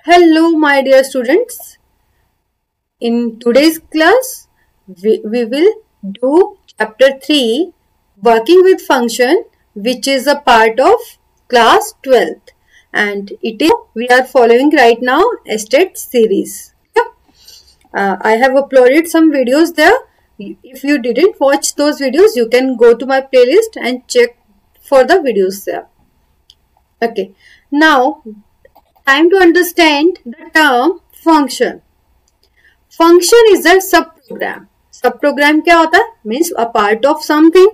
Hello, my dear students. In today's class, we will do chapter 3, working with function, which is a part of class 12th. And it is we are following right now estate series. I have uploaded some videos there. If you didn't watch those videos, you can go to my playlist and check for the videos there. Okay. Now, time to understand the term function. Function is a subprogram. Subprogram क्या होता है? Means a part of something.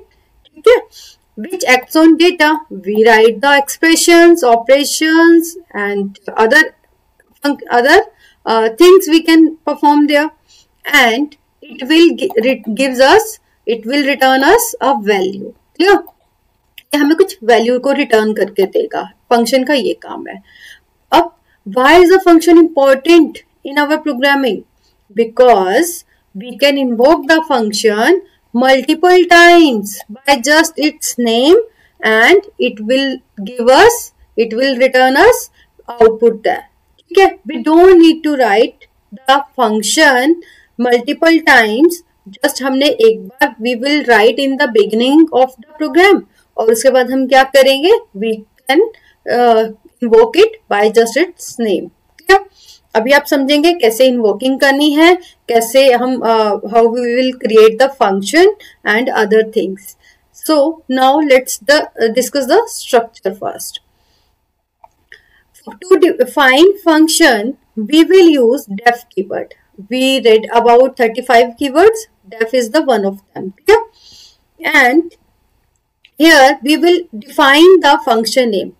ठीक है? Which acts on data. We write the expressions, operations, and other things we can perform there, and it will return us a value. Clear? हमें कुछ value को return करके देगा. Function का ये काम है. अब why is a function important in our programming? Because we can invoke the function multiple times by just its name, and it will return us output there. Okay, we don't need to write the function multiple times. Just हमने एक बार we will write in the beginning of the program, और उसके बाद हम क्या करेंगे? We can invoke it by just its name. ठीक है? अभी आप समझेंगे कैसे इन्वोकिंग करनी है, कैसे हम how we will create the function and other things. So now let's discuss the structure first. To define function, we will use def keyword. We read about 35 keywords. Def is the one of them. Okay? And here we will define the function name.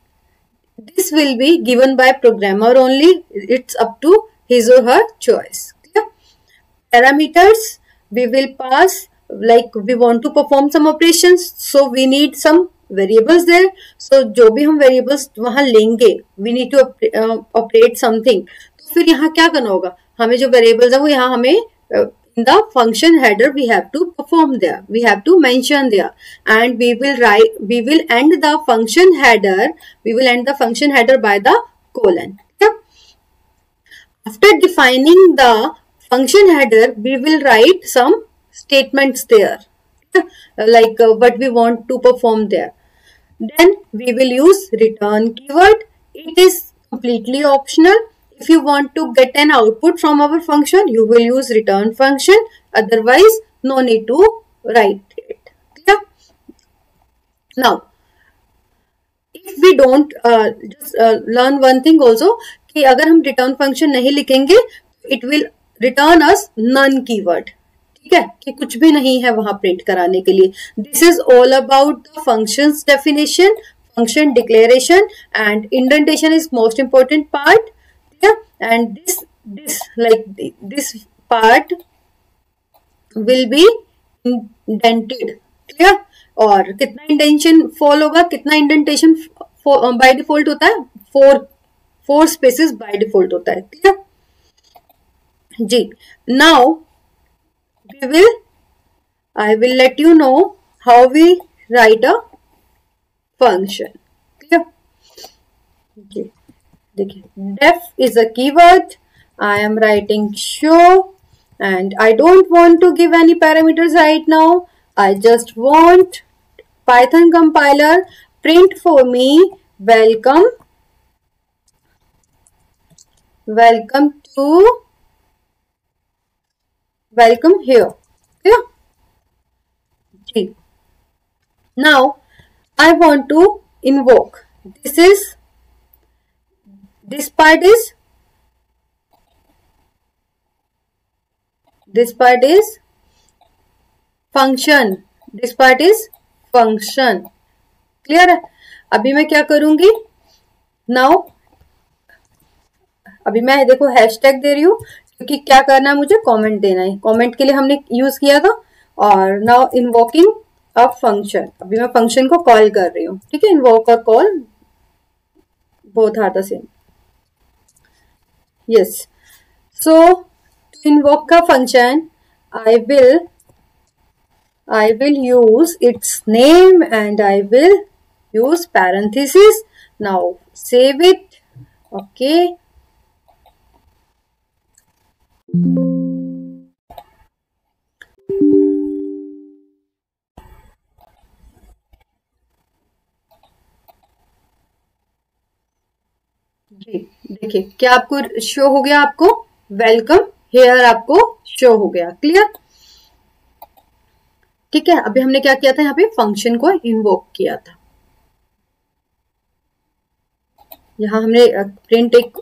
This will be given by programmer only. It's up to his or her choice. Clear? Parameters we will pass, like we want to perform some operations, so we need some variables there. So जो भी हम variables वहाँ लेंगे, we need to operate something. तो फिर यहाँ क्या करना होगा? हमें जो variables है वो यहाँ हमें in the function header we have to perform there. We have to mention there, and we will end the function header. We will end the function header by the colon. Okay? After defining the function header, we will write some statements there, like what we want to perform there. Then we will use return keyword. It is completely optional. If you want to get an output from our function, you will use return function. Otherwise, no need to write it. Clear? Now, if we don't just learn one thing also, कि अगर हम return function नहीं लिखेंगे, it will return us none keyword. ठीक है? कि कुछ भी नहीं है वहाँ print कराने के लिए. This is all about the functions definition, function declaration, and indentation is most important part. Yeah, and this part will be indented. Clear? और कितना इंडेंशन फॉल होगा, कितना इंडेंटेशन बाय डिफॉल्ट होता है? 4 स्पेसेस बाय डिफॉल्ट होता है. क्लियर जी? Now I will let you know how we write a function. Clear? जी देखिए, def is a keyword. I am writing show, and I don't want to give any parameters right now. I just want Python compiler print for me welcome here. Yeah. Now I want to invoke. This part is function. This part is function. Clear है? अभी मैं क्या करूंगी? Now अभी मैं देखो hashtag दे रही हूँ, क्योंकि क्या करना है, मुझे कमेंट देना है. कमेंट के लिए हमने यूज किया था. और नाउ इन्वोकिंग अ फंक्शन. अभी मैं फंक्शन को कॉल कर रही हूँ. ठीक है? इन्वोक और call both are the same. Yes. So to invoke a function, I will use its name, and I will use parentheses. Now save it. Okay. जी देखिए, क्या आपको शो हो गया? आपको वेलकम हेयर आपको शो हो गया। क्लियर? ठीक है, अभी हमने क्या किया था? यहाँ पे फंक्शन को इन्वोक किया था। यहाँ हमने प्रिंट एक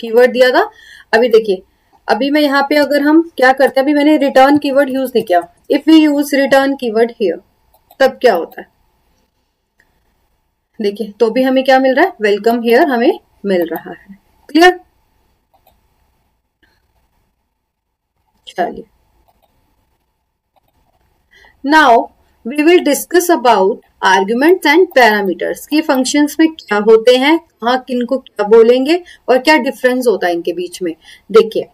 कीवर्ड दिया था। अभी देखिए, अभी मैं यहाँ पे अगर हम क्या करते हैं, अभी मैंने रिटर्न कीवर्ड यूज नहीं किया। If we use return keyword here, तब क्या होता है? देखिए, तो भी हमें क्या मिल रहा है? वेलकम हियर हमें मिल रहा है। क्लियर? चलिए, now we will discuss about arguments and parameters की फंक्शंस में क्या होते हैं, कहाँ किनको क्या बोलेंगे और क्या डिफरेंस होता है इनके बीच में। देखिए,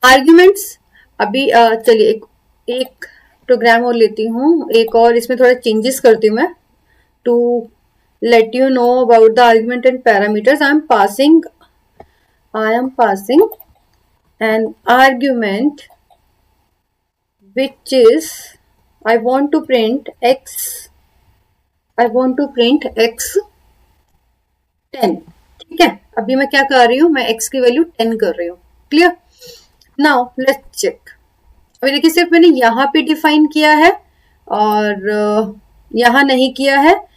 आर्ग्यूमेंट्स, अभी चलिए एक प्रोग्राम और लेती हूँ, एक और इसमें थोड़ा चेंजेस करती हूँ मैं to let you know about the argument and parameters. I am passing an argument which is I want to print x 10। ठीक है, अभी मैं क्या कर रही हूँ? मैं x की वैल्यू 10 कर रही हूँ। क्लियर? Now let's check. अभी देखिए, सिर्फ मैंने यहाँ पे डिफाइन किया है और यहाँ नहीं किया है।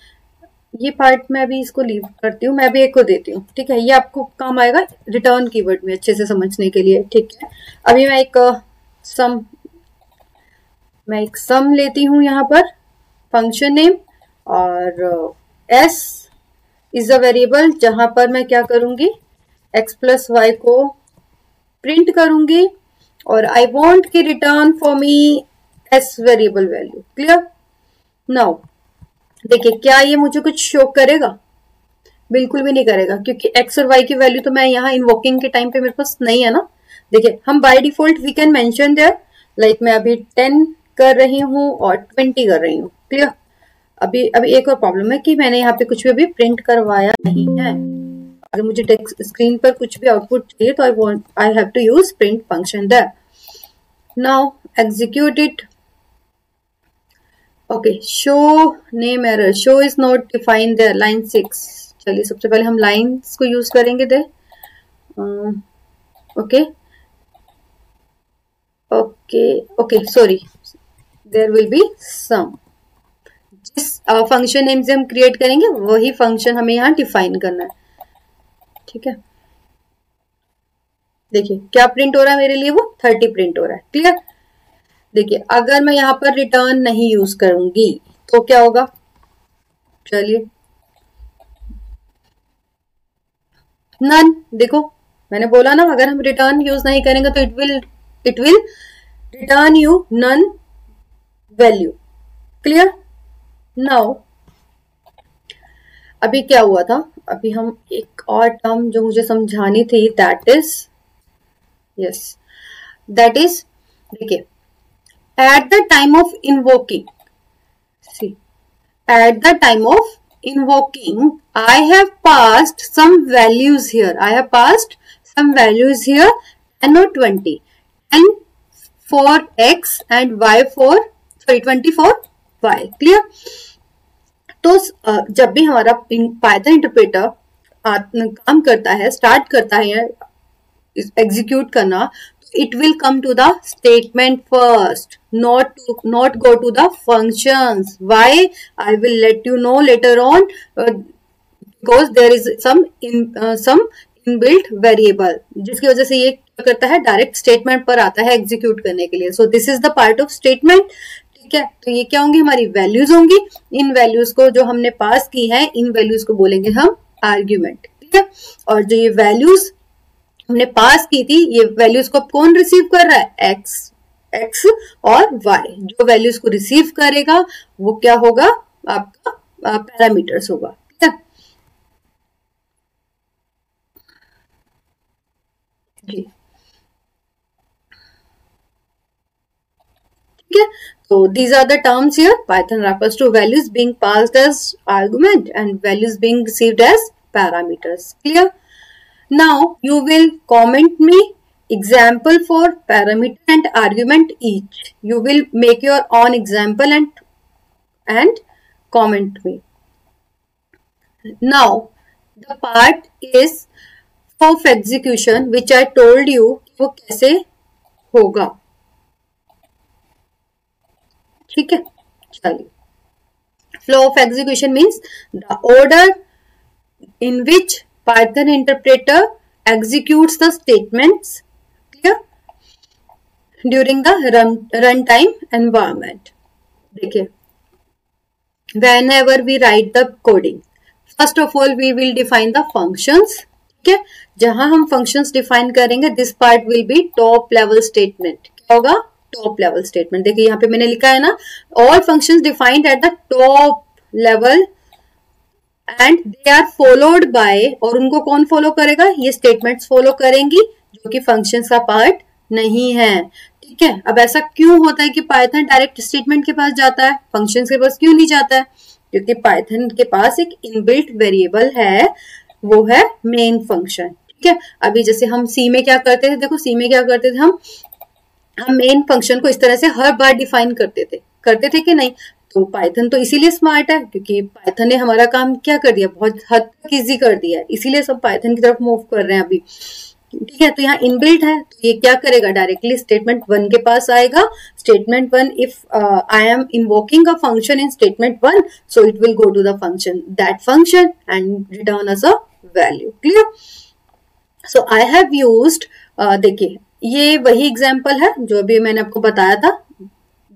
ये पार्ट मैं अभी इसको लीव करती हूँ, मैं अभी एक को देती हूँ। ठीक है, ये आपको काम आएगा रिटर्न कीवर्ड में अच्छे से समझने के लिए। ठीक है, अभी मैं एक सम लेती हूँ यहाँ पर, फंक्शन नेम, और s इज अ वेरिएबल जहां पर मैं क्या करूंगी? x प्लस वाई को प्रिंट करूंगी और आई वॉन्ट की return for me s variable value. Clear? Now देखिए, क्या ये मुझे कुछ शो करेगा? बिल्कुल भी नहीं करेगा, क्योंकि x और y की वैल्यू तो मैं यहाँ इन्वोकिंग के टाइम पे मेरे पास नहीं है ना। देखिए, हम by default we can mention there, like मैं अभी 10 कर रही हूँ और 20 कर रही हूँ। क्लियर? अभी एक और प्रॉब्लम है कि मैंने यहाँ पे कुछ भी अभी प्रिंट करवाया नहीं है। अगर मुझे टेक्स्ट स्क्रीन पर कुछ भी आउटपुट चाहिए तो I have to use print function there. Now execute it. Okay, show name error, show is not defined there, line 6। चलिए, सबसे पहले हम लाइन्स को यूज करेंगे दे। Okay, sorry, there will be some. जिस फंक्शन नेम से हम क्रिएट करेंगे वही फंक्शन हमें यहाँ डिफाइन करना है। ठीक है, देखिए क्या प्रिंट हो रहा है मेरे लिए? वो 30 प्रिंट हो रहा है। क्लियर? देखिए, अगर मैं यहाँ पर रिटर्न नहीं यूज करूंगी तो क्या होगा? चलिए, नन। देखो, मैंने बोला ना, अगर हम रिटर्न यूज नहीं करेंगे तो it will return you none value. Clear? Now अभी क्या हुआ था? अभी हम एक और टर्म जो मुझे समझानी थी, दैट इज देखिए, at the time of invoking, I have passed some values here. 10 or 20, 10 for x and y for 20 for y. Clear? तो जब भी हमारा पाइथन इंटरप्रेटर काम करता है, स्टार्ट करता है एग्जीक्यूट करना, it will come to the statement first, not go to the functions. Why? I will let you know later on, because there is some inbuilt variable, जिसकी वजह से ये क्या करता है? डायरेक्ट स्टेटमेंट पर आता है एग्जीक्यूट करने के लिए। So this is the part of statement. ठीक है, तो ये क्या होंगी? हमारी वैल्यूज होंगी। इन वैल्यूज को जो हमने पास की है, इन वैल्यूज को बोलेंगे हम आर्ग्यूमेंट। ठीक है, और जो ये वैल्यूज हमने पास की थी, ये वैल्यूज को कौन रिसीव कर रहा है? x और y। जो वैल्यूज को रिसीव करेगा वो क्या होगा? आपका पैरामीटर्स होगा। ठीक है, जी ठीक है। So these are the terms here. Python refers to values being passed as argument and values being received as parameters. Clear? Now you will comment me example for parameter and argument each. You will make your own example and comment me. Now the part is of execution which I told you वो कैसे होगा. ठीक है, चलिए. Flow of execution means the order in which Python interpreter executes the statements, clear, during the runtime environment. देखिए, whenever we write the coding, first of all we will define the functions. ठीक है, जहां हम functions define करेंगे, this part will be top level statement. क्या होगा? Top level statement. देखिए यहाँ पे मैंने लिखा है ना, all functions defined at the top level and they are followed by, और उनको कौन फॉलो करेगा? ये स्टेटमेंट्स फॉलो करेंगी जो कि फंक्शंस का पार्ट नहीं है. ठीक है, अब ऐसा क्यों होता है कि पाइथन डायरेक्ट स्टेटमेंट के पास जाता है, फंक्शंस के पास क्यों नहीं जाता है? क्योंकि पाइथन के पास एक इनबिल्ट वेरिएबल है, वो है मेन फंक्शन. ठीक है, अभी जैसे हम सी में क्या करते थे, देखो सी में क्या करते थे, हम मेन फंक्शन को इस तरह से हर बार डिफाइन करते थे कि नहीं? तो पाइथन तो इसीलिए स्मार्ट है क्योंकि पाइथन ने हमारा काम क्या कर दिया, बहुत हद तक इजी कर दिया है, इसीलिए सब पाइथन की तरफ मूव कर रहे हैं अभी. ठीक है, तो यहाँ इनबिल्ट है, तो ये क्या करेगा? डायरेक्टली स्टेटमेंट 1 के पास आएगा. Statement 1, if I am invoking a function in statement 1, so it will go to the function, that function, and return us a value. Clear? So I have used, देखिए ये वही एग्जाम्पल है जो अभी मैंने आपको बताया था.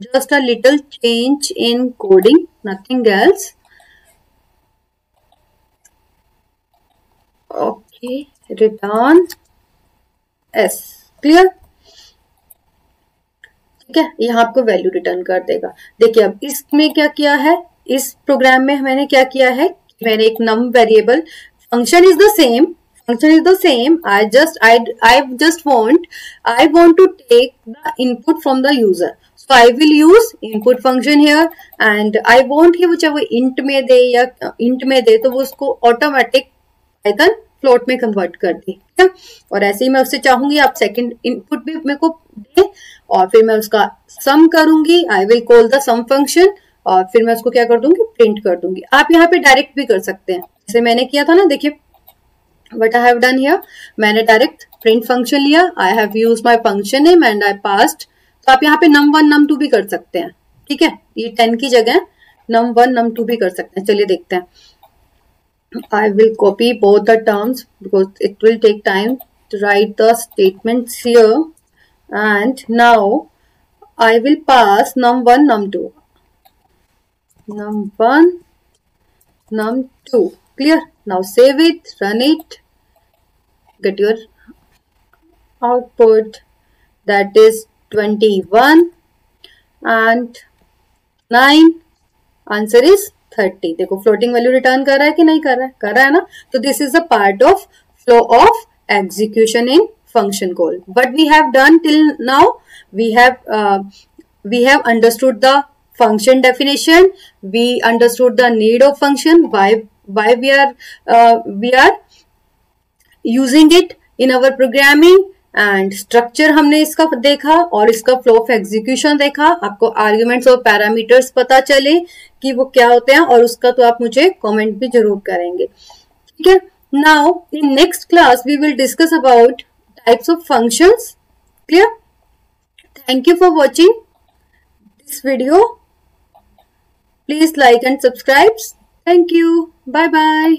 Just a little change in coding, nothing else. Okay, return S. Clear? ठीक है, यहाँ आपको वैल्यू रिटर्न कर देगा. देखिए अब इसमें क्या किया है, इस प्रोग्राम में मैंने क्या किया है, मैंने एक num variable, function is the same, function is the same. I want to take the input from the user, so I will use input function here, and I want ही वो चाहे वो int में दे या int में दे तो वो उसको automatic Python float में कन्वर्ट कर दे. और ऐसे ही मैं उससे चाहूंगी आप सेकंड इनपुट भी मेरे को दे, और फिर मैं उसका सम करूंगी. I will call the sum function, और फिर मैं उसको क्या कर दूंगी, प्रिंट कर दूंगी. आप यहाँ पे डायरेक्ट भी कर सकते हैं जैसे मैंने किया था ना. देखिए what I have done here, मैंने डायरेक्ट प्रिंट फंक्शन लिया. I have used my function name and I passed. तो आप यहाँ पे num1 num2 भी कर सकते हैं. ठीक है, ये 10 की जगह num1 num2 भी कर सकते हैं. चलिए देखते हैं. I will copy both the terms because it will take time to write the statements here, and now I will pass num1 num2, num1 num2. Clear? Now save it, run it, get your output, that is 21 and 9. Answer is 30. देखो floating value return कर रहा है कि नहीं कर रहा है? कर रहा है ना. तो this is a part of flow of execution in function call. What we have done till now, we have understood the function definition, we understood the need of function, why we are using it in our programming, and structure हमने इसका देखा और इसका flow of execution देखा. आपको arguments और parameters पता चले कि वो क्या होते हैं, और उसका तो आप मुझे कमेंट भी जरूर करेंगे. ठीक है, now in next class we will discuss about types of functions. Clear? Thank you for watching this video. Please like and subscribe. Thank you. Bye bye.